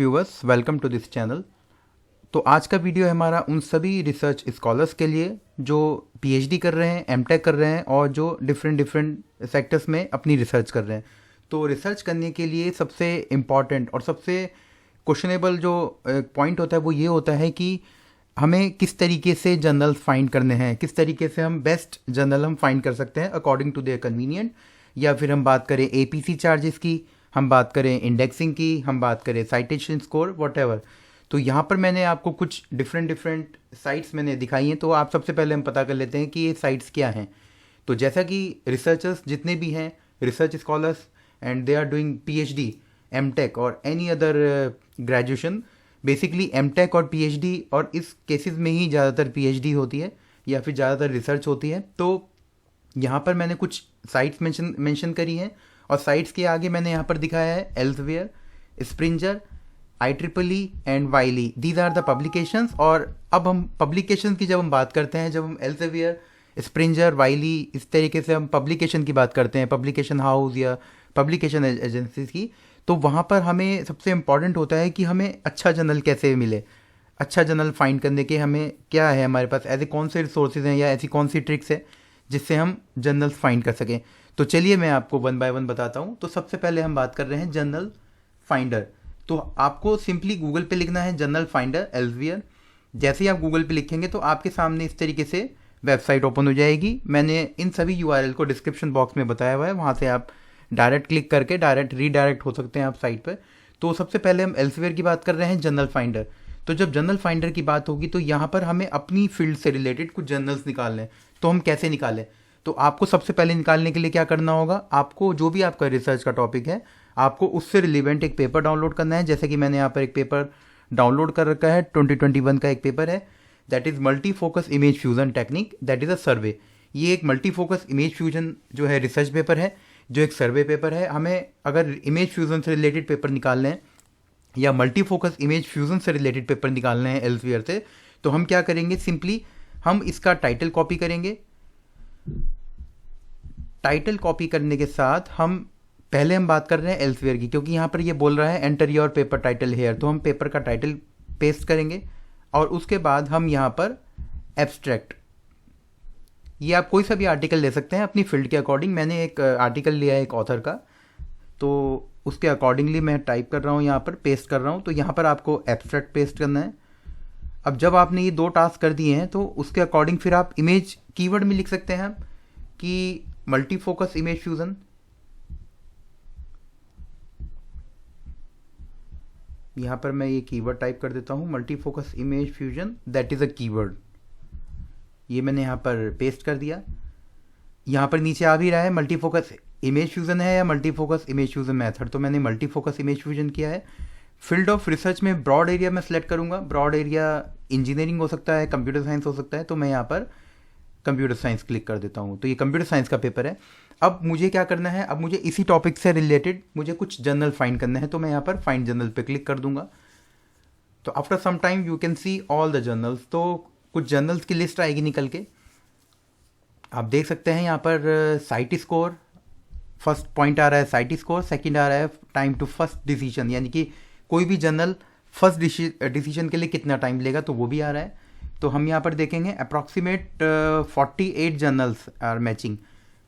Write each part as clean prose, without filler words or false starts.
Viewers, welcome to this channel. तो आज का वीडियो है हमारा उन सभी रिसर्च स्कॉलर्स के लिए जो पीएचडी कर रहे हैं, एमटेक कर रहे हैं और जो डिफरेंट डिफरेंट सेक्टर्स में अपनी रिसर्च कर रहे हैं। तो रिसर्च करने के लिए सबसे इम्पॉर्टेंट और सबसे क्वेश्चनेबल जो पॉइंट होता है वो ये होता है कि हमें किस तरीके से जर्नल्स फाइंड करने हैं, किस तरीके से हम बेस्ट जर्नल हम फाइंड कर सकते हैं अकॉर्डिंग टू देयर कन्वीनियंट। या फिर हम बात करें एपीसी चार्जेस की, हम बात करें इंडेक्सिंग की, हम बात करें साइटेशन स्कोर, व्हाटएवर। तो यहाँ पर मैंने आपको कुछ डिफरेंट साइट्स मैंने दिखाई हैं। तो आप सबसे पहले हम पता कर लेते हैं कि ये साइट्स क्या हैं। तो जैसा कि रिसर्चर्स जितने भी हैं, research scholars and they are doing PhD, MTech और any other graduation, basically MTech और पीएचडी, और इस केसेस में ही ज़्यादातर पीएचडी होती है या फिर ज़्यादातर रिसर्च होती है। तो यहाँ पर मैंने कुछ साइट्स मेंशन करी हैं और साइट्स के आगे मैंने यहाँ पर दिखाया है Elsevier, Springer, IEEE and Wiley. These are the publications. और अब हम पब्लिकेशन की जब हम बात करते हैं, जब हम एल्सेवियर, स्प्रिंगर, वाइली, इस तरीके से हम पब्लिकेशन की बात करते हैं, पब्लिकेशन हाउस या पब्लिकेशन एजेंसीज की, तो वहाँ पर हमें सबसे इम्पॉर्टेंट होता है कि हमें अच्छा जर्नल कैसे मिले। अच्छा जर्नल फाइंड करने के हमें क्या है, हमारे पास ऐसे कौन से रिसोर्सेज हैं या ऐसी कौन सी ट्रिक्स है जिससे हम जर्नल्स फाइंड कर सकें। तो चलिए मैं आपको वन बाय वन बताता हूँ। तो सबसे पहले हम बात कर रहे हैं जर्नल फाइंडर। तो आपको सिंपली गूगल पे लिखना है जर्नल फाइंडर एल्सेवियर। जैसे ही आप गूगल पे लिखेंगे तो आपके सामने इस तरीके से वेबसाइट ओपन हो जाएगी। मैंने इन सभी यूआरएल को डिस्क्रिप्शन बॉक्स में बताया हुआ है, वहाँ से आप डायरेक्ट क्लिक करके डायरेक्ट रीडायरेक्ट हो सकते हैं आप साइट पर। तो सबसे पहले हम एल्सेवियर की बात कर रहे हैं, जर्नल फाइंडर। तो जब जर्नल फाइंडर की बात होगी तो यहाँ पर हमें अपनी फील्ड से रिलेटेड कुछ जर्नल्स निकालने हैं। तो हम कैसे निकालें? तो आपको सबसे पहले निकालने के लिए क्या करना होगा, आपको जो भी आपका रिसर्च का टॉपिक है, आपको उससे रिलेवेंट एक पेपर डाउनलोड करना है। जैसे कि मैंने यहाँ पर एक पेपर डाउनलोड कर रखा है, 2021 का एक पेपर है, that is multi focus image fusion technique, that is a survey. ये एक मल्टी फोकस इमेज फ्यूजन जो है रिसर्च पेपर है, जो एक सर्वे पेपर है। हमें अगर इमेज फ्यूजन से रिलेटेड पेपर निकालने हैं या मल्टी फोकस इमेज फ्यूजन से रिलेटेड पेपर निकालने हैं एल्सेवियर से, तो हम क्या करेंगे, सिंपली हम इसका टाइटल कॉपी करेंगे। टाइटल कॉपी करने के साथ हम पहले हम बात कर रहे हैं एल्सेवियर की, क्योंकि यहाँ पर ये बोल रहा है enter your paper title here. तो हम पेपर का टाइटल पेस्ट करेंगे और उसके बाद हम यहाँ पर एब्स्ट्रैक्ट, ये आप कोई सा भी आर्टिकल ले सकते हैं अपनी फील्ड के अकॉर्डिंग। मैंने एक आर्टिकल लिया है एक ऑथर का, तो उसके अकॉर्डिंगली मैं टाइप कर रहा हूँ, यहाँ पर पेस्ट कर रहा हूँ। तो यहाँ पर आपको एब्स्ट्रैक्ट पेस्ट करना है। अब जब आपने ये दो टास्क कर दिए हैं तो उसके अकॉर्डिंग फिर आप इमेज कीवर्ड में लिख सकते हैं कि मल्टी फोकस इमेज फ्यूजन। यहाँ पर मैं ये कीवर्ड टाइप कर देता हूँ, multi focus image fusion, that is a keyword. ये मैंने यहाँ पर पेस्ट कर दिया। यहाँ पर नीचे आ भी रहा है मल्टी फोकस इमेज फ्यूजन है या multi focus image fusion method. तो मैंने मल्टी फोकस इमेज फ्यूजन किया है। फील्ड ऑफ रिसर्च में ब्रॉड एरिया में सेलेक्ट करूँगा। ब्रॉड एरिया इंजीनियरिंग हो सकता है, कंप्यूटर साइंस हो सकता है, तो मैं यहाँ पर कंप्यूटर साइंस क्लिक कर देता हूँ। तो ये कंप्यूटर साइंस का पेपर है। अब मुझे क्या करना है, अब मुझे इसी टॉपिक से रिलेटेड मुझे कुछ जर्नल फाइंड करना है। तो मैं यहाँ पर फाइंड जर्नल पे क्लिक कर दूंगा। तो after some time you can see all the journals. तो कुछ जर्नल्स की लिस्ट आएगी निकल के, आप देख सकते हैं यहाँ पर साइट स्कोर, फर्स्ट पॉइंट आ रहा है साइट स्कोर, सेकंड आ रहा है टाइम टू फर्स्ट डिसीजन, यानी कि कोई भी जर्नल फर्स्ट डिसीजन के लिए कितना टाइम लेगा, तो वो भी आ रहा है। तो हम यहाँ पर देखेंगे approximate 48 journals are matching,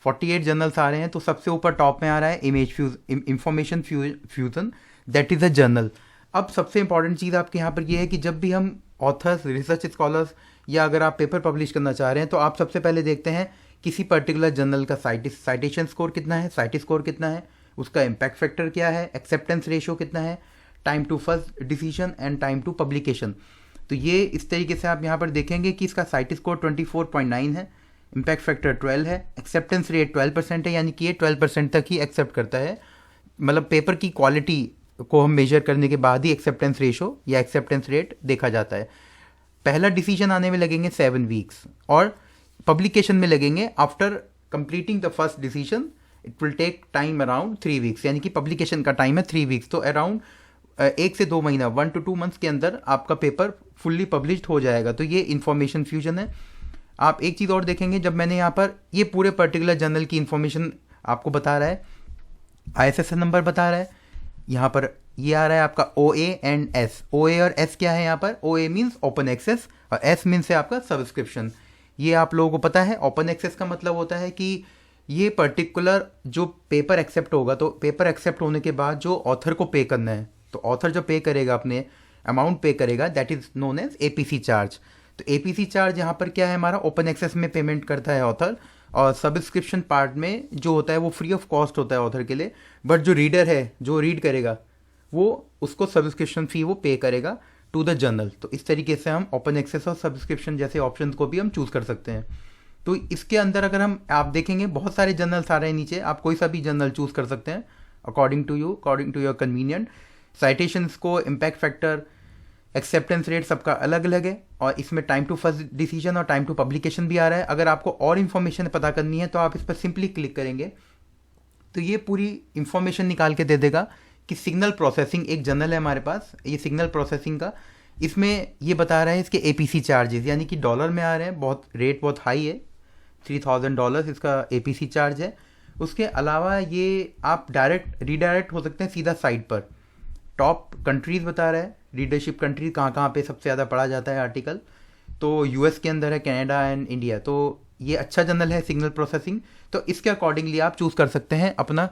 48 journals आ रहे हैं। तो सबसे ऊपर टॉप में आ रहा है image information fusion, that is a journal. अब सबसे इंपॉर्टेंट चीज़ आपके यहाँ पर ये है कि जब भी हम ऑथर्स, रिसर्च स्कॉलर्स या अगर आप पेपर पब्लिश करना चाह रहे हैं तो आप सबसे पहले देखते हैं किसी पर्टिकुलर जर्नल का साइटेशन स्कोर कितना है, साइट स्कोर कितना है, उसका इम्पैक्ट फैक्टर क्या है, एक्सेप्टेंस रेशियो कितना है, time to first decision and time to publication. तो ये इस तरीके से आप यहाँ पर देखेंगे कि इसका साइट स्कोर 24.9 है, इम्पैक्ट फैक्टर 12 है, एक्सेप्टेंस रेट 12% है, यानी कि ये 12% तक ही एक्सेप्ट करता है। मतलब पेपर की क्वालिटी को हम मेजर करने के बाद ही एक्सेप्टेंस रेशो या एक्सेप्टेंस रेट देखा जाता है। पहला डिसीजन आने में लगेंगे 7 वीक्स और पब्लिकेशन में लगेंगे after completing the first decision it will take time around 3 weeks, यानी कि पब्लिकेशन का टाइम है 3 वीक्स। तो अराउंड 1 से 2 महीना, 1 to 2 मंथ्स के अंदर आपका पेपर फुल्ली पब्लिश्ड हो जाएगा। तो ये इन्फॉर्मेशन फ्यूजन है। आप एक चीज़ और देखेंगे, जब मैंने यहाँ पर ये पूरे पर्टिकुलर जर्नल की इन्फॉर्मेशन आपको बता रहा है, ISSN नंबर बता रहा है, यहाँ पर ये आ रहा है आपका OA एंड S। OA और S क्या है यहाँ पर? OA मीन्स ओपन एक्सेस और S मीन्स है आपका सब्सक्रिप्शन। ये आप लोगों को पता है। ओपन एक्सेस का मतलब होता है कि ये पर्टिकुलर जो पेपर एक्सेप्ट होगा, तो पेपर एक्सेप्ट होने के बाद जो ऑथर को पे करना है, तो ऑथर जो पे करेगा, अपने अमाउंट पे करेगा, that is known as APC charge. तो APC चार्ज यहाँ पर क्या है हमारा? ओपन एक्सेस में पेमेंट करता है ऑथर, और सब्सक्रिप्शन पार्ट में जो होता है वो फ्री ऑफ कॉस्ट होता है ऑथर के लिए, बट जो रीडर है, जो रीड करेगा, वो उसको सब्सक्रिप्शन फी वो पे करेगा टू द जर्नल। तो इस तरीके से हम ओपन एक्सेस और सब्सक्रिप्शन जैसे ऑप्शन को भी हम चूज़ कर सकते हैं। तो इसके अंदर अगर हम आप देखेंगे बहुत सारे जर्नल्स आ रहे हैं नीचे, आप कोई सा भी जर्नल चूज़ कर सकते हैं according to you, according to your convenient. Citation को, इम्पैक्ट फैक्टर, एक्सेप्टेंस रेट सबका अलग अलग है, और इसमें टाइम टू फर्स्ट डिसीजन और टाइम टू पब्लिकेशन भी आ रहा है। अगर आपको और इन्फॉर्मेशन पता करनी है तो आप इस पर सिंपली क्लिक करेंगे तो ये पूरी इंफॉर्मेशन निकाल के दे देगा कि सिग्नल प्रोसेसिंग, एक जर्नल है हमारे पास, ये सिग्नल प्रोसेसिंग का, इसमें ये बता रहा है इसके APC चार्जेस, यानी कि डॉलर में आ रहे हैं, बहुत रेट बहुत हाई है, $3000 इसका APC चार्ज है। उसके अलावा ये आप डायरेक्ट रीडायरेक्ट हो सकते हैं सीधा साइट पर। टॉप कंट्रीज़ बता रहा है, रीडरशिप कंट्रीज कहाँ कहाँ पे सबसे ज़्यादा पढ़ा जाता है आर्टिकल, तो US के अंदर है, कनाडा एंड इंडिया। तो ये अच्छा जर्नल है सिग्नल प्रोसेसिंग, तो इसके अकॉर्डिंगली आप चूज़ कर सकते हैं अपना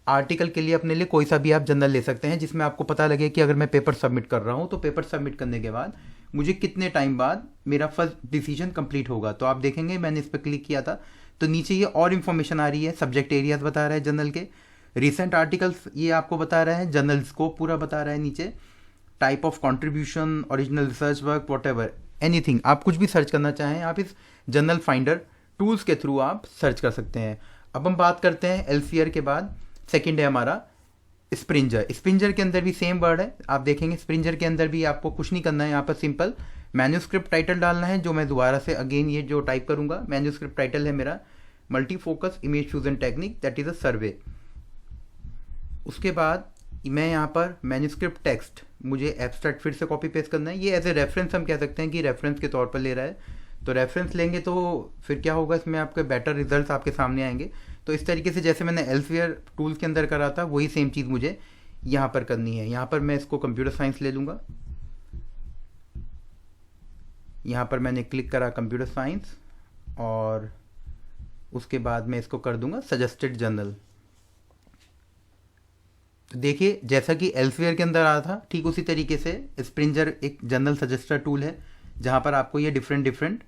आर्टिकल के लिए, अपने लिए कोई सा भी आप जर्नल ले सकते हैं जिसमें आपको पता लगे कि अगर मैं पेपर सबमिट कर रहा हूँ तो पेपर सबमिट करने के बाद मुझे कितने टाइम बाद मेरा फर्स्ट डिसीजन कंप्लीट होगा। तो आप देखेंगे मैंने इस पर क्लिक किया था तो नीचे ये और इन्फॉर्मेशन आ रही है, सब्जेक्ट एरियाज बता रहा है जर्नल के, रिसेंट आर्टिकल्स ये आपको बता रहा है, जर्नल स्कोप पूरा बता रहा है नीचे, type of contribution, original research work, whatever, anything, आप कुछ भी सर्च करना चाहें आप इस जर्नल फाइंडर टूल्स के थ्रू आप सर्च कर सकते हैं। अब हम बात करते हैं एल्सेवियर के बाद, सेकंड है हमारा स्प्रिंजर। स्प्रिंजर के अंदर भी सेम वर्ड है, आप देखेंगे स्प्रिंजर के अंदर भी आपको कुछ नहीं करना है, यहाँ पर सिंपल मैन्यूस्क्रिप्ट टाइटल डालना है, जो मैं दोबारा से अगेन ये जो टाइप करूँगा, मैन्यूस्क्रिप्ट टाइटल है मेरा multi focus image fusion technique, that is a survey. उसके बाद मैं यहाँ पर मैन्यूस्क्रिप्ट टेक्स्ट, मुझे एब्स्ट्रैक्ट फिर से कॉपी पेस्ट करना है, ये एज ए रेफरेंस हम कह सकते हैं कि रेफरेंस के तौर पर ले रहा है। तो रेफरेंस लेंगे तो फिर क्या होगा, इसमें आपके बेटर रिजल्ट्स आपके सामने आएंगे। तो इस तरीके से जैसे मैंने एल्सेवियर टूल्स के अंदर करा था वही सेम चीज़ मुझे यहाँ पर करनी है। यहाँ पर मैं इसको कंप्यूटर साइंस ले लूँगा, यहाँ पर मैंने क्लिक करा कंप्यूटर साइंस, और उसके बाद मैं इसको कर दूंगा सजेस्टेड जर्नल। तो देखिए जैसा कि एल्सेवियर के अंदर आया था ठीक उसी तरीके से स्प्रिंजर एक जर्नल सजेस्टर टूल है, जहाँ पर आपको ये डिफरेंट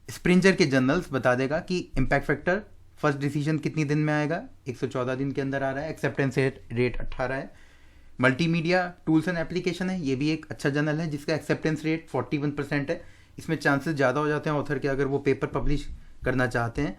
स्प्रिंजर के जर्नल्स बता देगा कि इम्पैक्ट फैक्टर फर्स्ट डिसीजन कितनी दिन में आएगा, 114 दिन के अंदर आ रहा है, एक्सेप्टेंस रेट 18 है। मल्टीमीडिया टूल्स एंड एप्लीकेशन है, ये भी एक अच्छा जर्नल है जिसका एक्सेप्टेंस रेट 41% है। इसमें चांसेस ज़्यादा हो जाते हैं ऑथर के अगर वो पेपर पब्लिश करना चाहते हैं।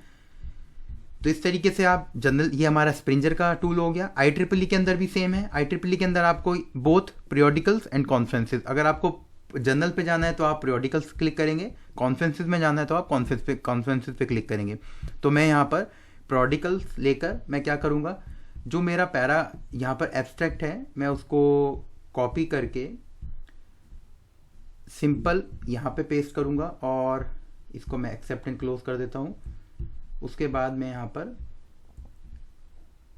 तो इस तरीके से आप जर्नल, ये हमारा स्प्रिंजर का टूल हो गया। IEEE के अंदर भी सेम है, IEEE के अंदर आपको बोथ पीरियोडिकल्स एंड कॉन्फ्रेंसेस, अगर आपको जर्नल पे जाना है तो आप पीरियोडिकल्स क्लिक करेंगे, कॉन्फ्रेंसेस में जाना है तो आप कॉन्फ्रेंसेस पे क्लिक करेंगे। तो मैं यहाँ पर पीरियोडिकल्स लेकर मैं क्या करूँगा, जो मेरा पैरा यहाँ पर एब्स्ट्रैक्ट है मैं उसको कॉपी करके सिंपल यहाँ पे पेस्ट करूँगा, और इसको मैं एक्सेप्ट एंड क्लोज कर देता हूँ। उसके बाद मैं यहाँ पर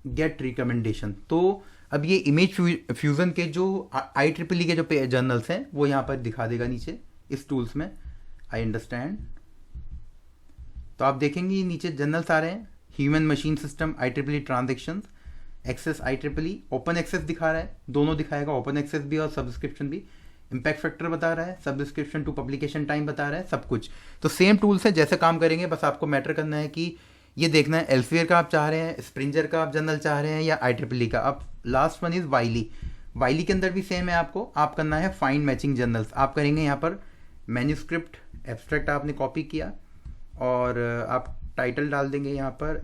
गेट रिकमेंडेशन, तो अब ये इमेज फ्यूजन के जो IEEE के जो जर्नल्स हैं वो यहाँ पर दिखा देगा नीचे इस टूल्स में। आई अंडरस्टैंड, तो आप देखेंगे नीचे जर्नल्स आ रहे हैं, human machine system, IEEE transactions, access IEEE, open access दिखा रहा है, दोनों दिखाएगा, ओपन एक्सेस भी और सब्सक्रिप्शन भी। इम्पैक्ट फैक्टर बता रहा है, सब्सक्रिप्शन टू पब्लिकेशन टाइम बता रहा है, सब कुछ। तो सेम टूल्स है, जैसे काम करेंगे, बस आपको मैटर करना है कि ये देखना है एल्सेवियर का आप चाह रहे हैं, स्प्रिंजर का आप जर्नल चाह रहे हैं, या IEEE का। अब लास्ट वन इज वाइली के अंदर भी सेम है, आपको आप करना है फाइंड मैचिंग जर्नल्स। आप करेंगे यहाँ पर मैन्यूस्क्रिप्ट एब्स्ट्रैक्ट आपने कॉपी किया, और आप टाइटल डाल देंगे यहाँ पर,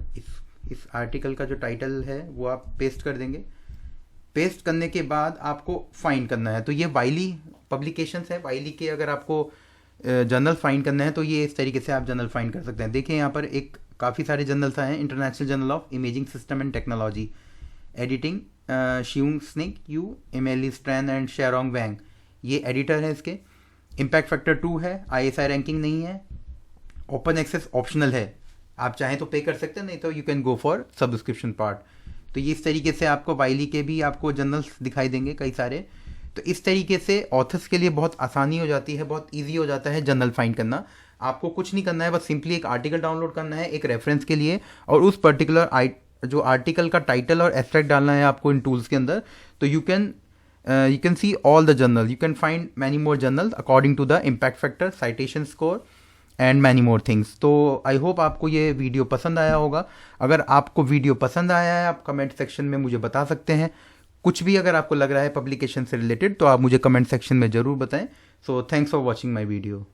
इस आर्टिकल का जो टाइटल है वो आप पेस्ट कर देंगे। पेस्ट करने के बाद आपको फाइंड करना है, तो ये वाइली पब्लिकेशंस है, वाइली के अगर आपको जर्नल फाइंड करना है तो ये इस तरीके से आप जर्नल फाइंड कर सकते हैं। देखिए यहाँ पर एक काफ़ी सारे जर्नल्स आए हैं, international journal of imaging system and technology, editing Shiung Snik Yu, Amelie Strain and Sherong Wang, ये एडिटर है इसके। इम्पैक्ट फैक्टर 2 है, ISI रैंकिंग नहीं है, ओपन एक्सेस ऑप्शनल है, आप चाहें तो पे कर सकते हैं, नहीं तो you can go for subscription part. तो ये इस तरीके से आपको वाइली के भी आपको जर्नल्स दिखाई देंगे कई सारे। तो इस तरीके से ऑथर्स के लिए बहुत आसानी हो जाती है, बहुत ईजी हो जाता है जर्नल फाइंड करना। आपको कुछ नहीं करना है, बस सिंपली एक आर्टिकल डाउनलोड करना है एक रेफरेंस के लिए, और उस पर्टिकुलर जो आर्टिकल का टाइटल और एब्स्ट्रैक्ट डालना है आपको इन टूल्स के अंदर। तो you can see all the journal, you can find many more journal according to the impact factor, citation score and many more things. तो आई होप आपको ये वीडियो पसंद आया होगा। अगर आपको वीडियो पसंद आया है, आप कमेंट सेक्शन में मुझे बता सकते हैं। कुछ भी अगर आपको लग रहा है पब्लिकेशन से रिलेटेड, तो आप मुझे कमेंट सेक्शन में ज़रूर बताएं। So thanks for watching my video.